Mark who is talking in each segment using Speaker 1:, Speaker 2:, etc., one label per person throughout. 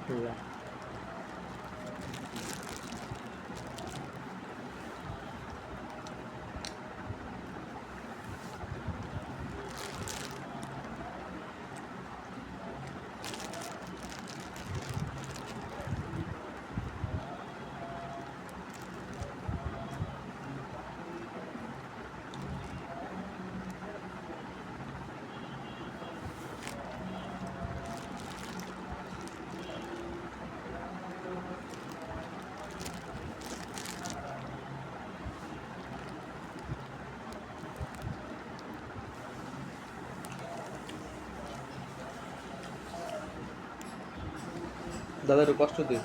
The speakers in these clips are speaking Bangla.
Speaker 1: লা দাদা একটু কষ্ট দে।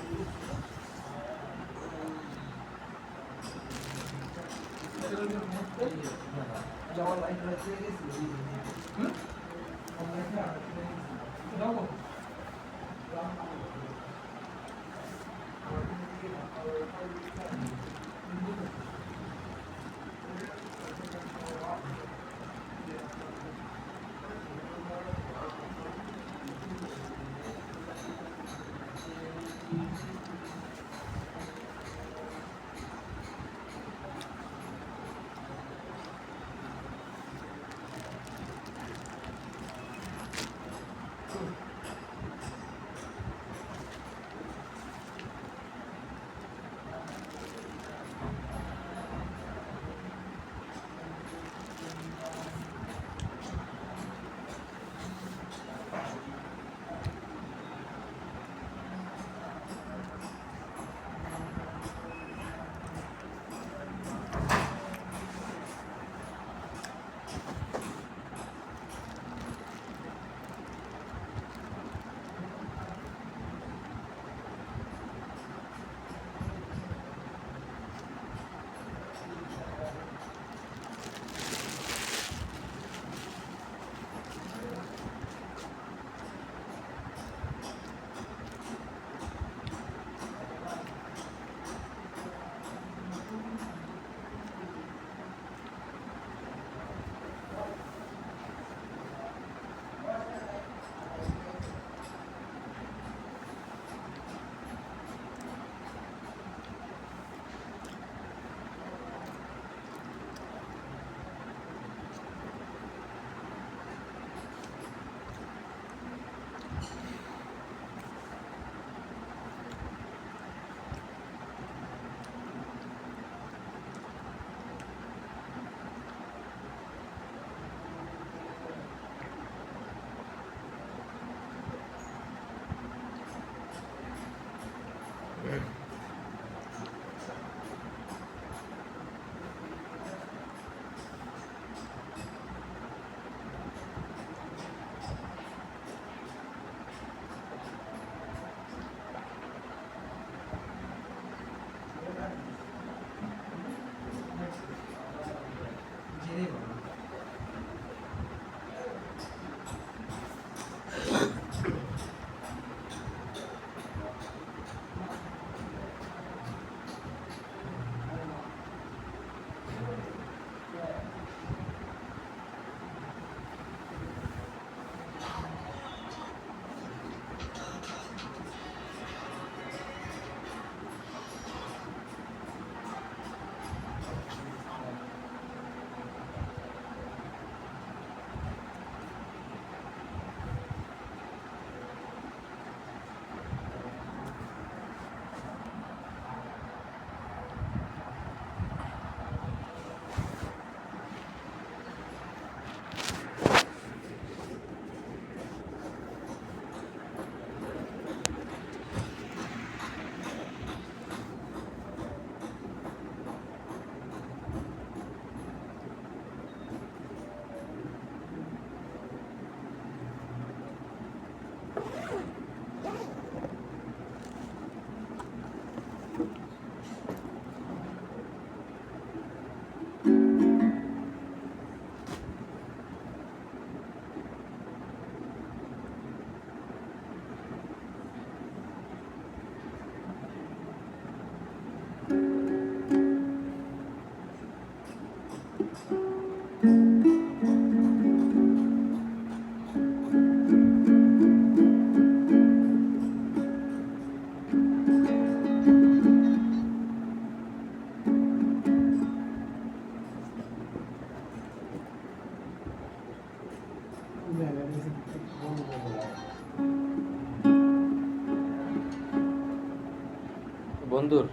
Speaker 1: বন্ধুর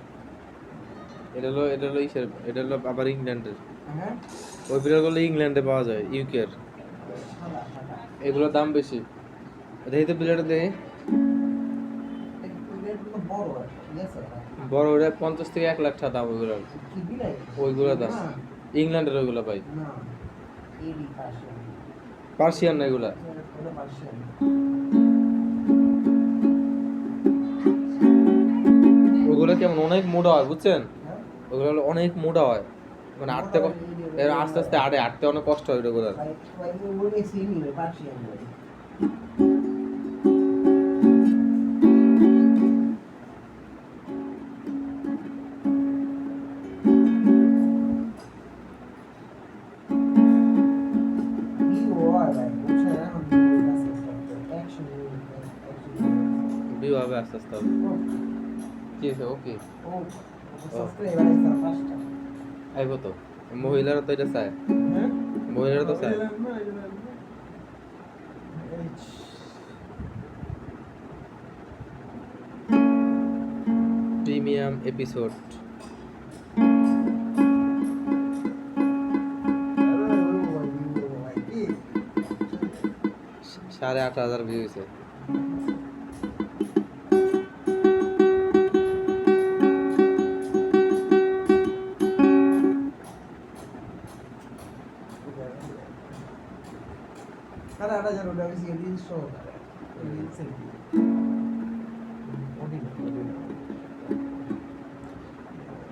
Speaker 1: এটা হলো আবার ইংল্যান্ডের। ওই বিড়ালগুলো ইংল্যান্ডে পাওয়া যায়, ইউকের। এগুলোর দাম বেশি। দেখি তো বিড়ালটা দেখি। বড় ওটা 50 থেকে 1 লাখ টাকা দাম ওইগুলো দাম। ইংল্যান্ডের ওইগুলো ভাই, পার্সিয়ান না এগুলা। ওগুলো কেমন অনেক মোটা হয় বুঝছেন, ওগুলো অনেক মোটা হয়, মানে আটতে আস্তে আস্তে আটতে অনেক কষ্ট হয় ওগুলো। বিয়ে হবে আস্তে আস্তে হবে। কি হয়েছে ওকে আইব তো, মহিলারা তো এটা চায়, মহিলারা তো চায়। প্রিমিয়াম এপিসোড +8,500 ভিউ হয়েছে।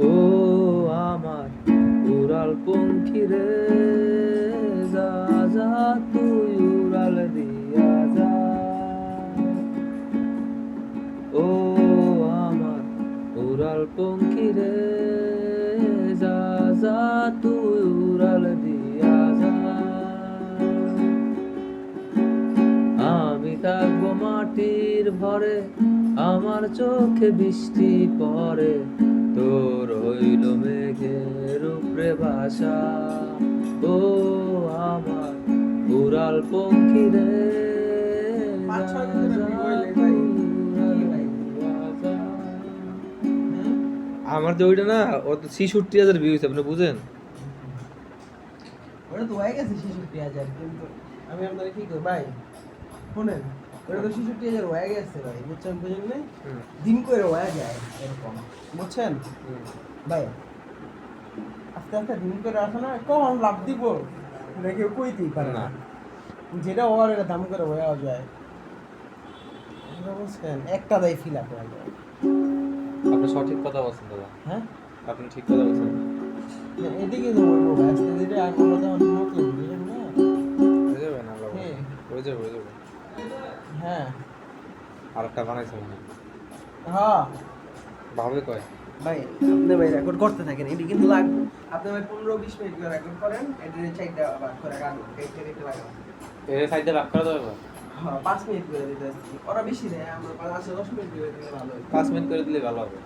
Speaker 1: ও আমার উড়াল পঙ্খী রে, যা যা তুই উড়াল দিয়া যা। ও আমার উড়াল পঙ্খী রে, যা যা তুই উড়াল দিয়া যা। আমি থাকবো মাটির ভরে, আমার চোখে বৃষ্টি পড়ে, তোর হইল মেঘের উপরে ভাষা। ও আমার উড়াল পঙ্খী রে, আমার যে ওইটা না, ও তো 66,000 ভিউ হয়েছে, আপনি বুঝেন?
Speaker 2: ওটা তো হয়ে গেছে 66,000, কিন্তু আমি আপনাকে কি করি ভাই শুনেন, ওটা তো 66,000 হয়ে গেছে ভাই, বুঝছেন নাই? দিন করে হয়ে যায় এরকম, বুঝছেন ভাই? আস্তে আস্তে দিন করে আসে না, কখন লাভ দিব এটা কেউ কইতেই পারে না। যেটা ওর এটা দাম করে হয়ে যায়, বুঝছেন? একটা দায় ফিল আপ হয়ে যায়।
Speaker 1: আপনি সঠিক কথা বলছেন দাদা।
Speaker 2: হ্যাঁ,
Speaker 1: আপনি ঠিক কথা বলছেন।
Speaker 2: এদিকে তো বলবো ভাই, আস্তে ধীরে আর কোনো তখন নতুন বুঝলেন না,
Speaker 1: হয়ে যাবে না বাবা, হয়ে যাবে।
Speaker 2: হ্যাঁ,
Speaker 1: আরেকটা বানাইছেন না?
Speaker 2: হ্যাঁ
Speaker 1: ভাবে কয়
Speaker 2: ভাই, আপনি ভাই রেকর্ড করতে থাকেন, এটি কিন্তু লাগবে। আপনি ভাই 15-20 মিনিট করে রেকর্ড করেন, এটির সাইডটা আবার করে গান কেটে লাগান।
Speaker 1: এর সাইডে ভাগ করা যাবে?
Speaker 2: হ্যাঁ, 5 মিনিট করে দিতে আসছি, ওরা বেশি দেয়, আমরা 5-10 মিনিট করে দিলে ভালো হয়।
Speaker 1: 5 মিনিট করে দিলে ভালো হবে।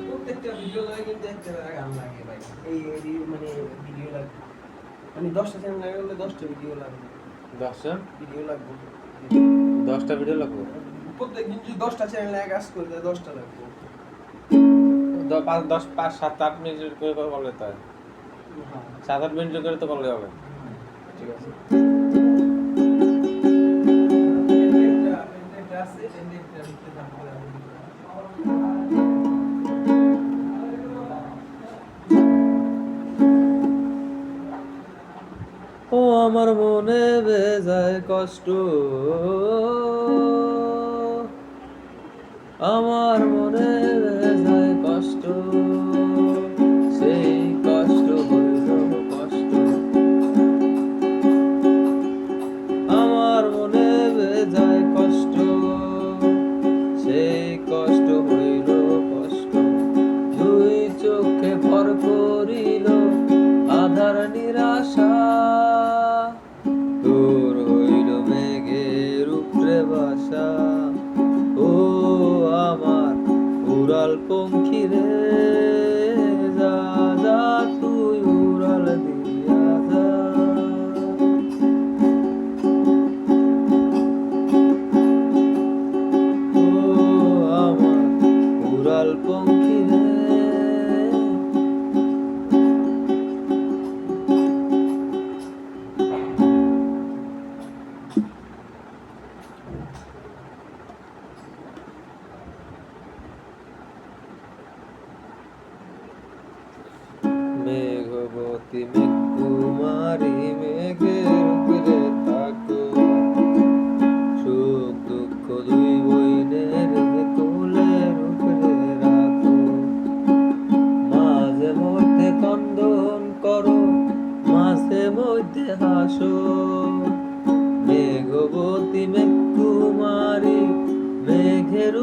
Speaker 2: প্রত্যেকটা ভিডিও লাগে কিন্তু একটা গান লাগে ভাই, এই মানে ভিডিও লাগবে, মানে 10টা চ্যানেল লাগে বলে 10টা ভিডিও লাগবে।
Speaker 1: 10টা
Speaker 2: ভিডিও লাগবে,
Speaker 1: 10টা ভিডিও লাগবে।
Speaker 2: প্রত্যেকদিন যদি 10টা চ্যানেলে কাজ করে তাহলে 10টা লাগবে।
Speaker 1: 7-8 মিনিট করে করলে তো হয়। 7-8 মিনিট করে তো করলে হবে। ঠিক আছে। ও আমার মনে বেজায় কষ্ট, আমার মনে বেজায় কষ্ট, সেই কষ্ট হইল কষ্ট। আমার মনে বেজায় কষ্ট, সেই কষ্ট হইল কষ্ট। দুই চোখে ভর করিল আধার নিরাশা, তোর হইল মেঘের উপরে বাসা। ও পঙ্খী রে যা যা তুই উড়াল দিয়া যা ও আমার উড়াল পঙ্খী রে মেঘবতী মেঘকুমারী মেঘের উপরে থাকো সুখ দুঃখ দুই বইনের কোলের উপরে রাখো মাঝে মধ্যে কন্দন করো মাঝে মধ্যে হাসো মেঘবতী মেঘকুমারী মেঘের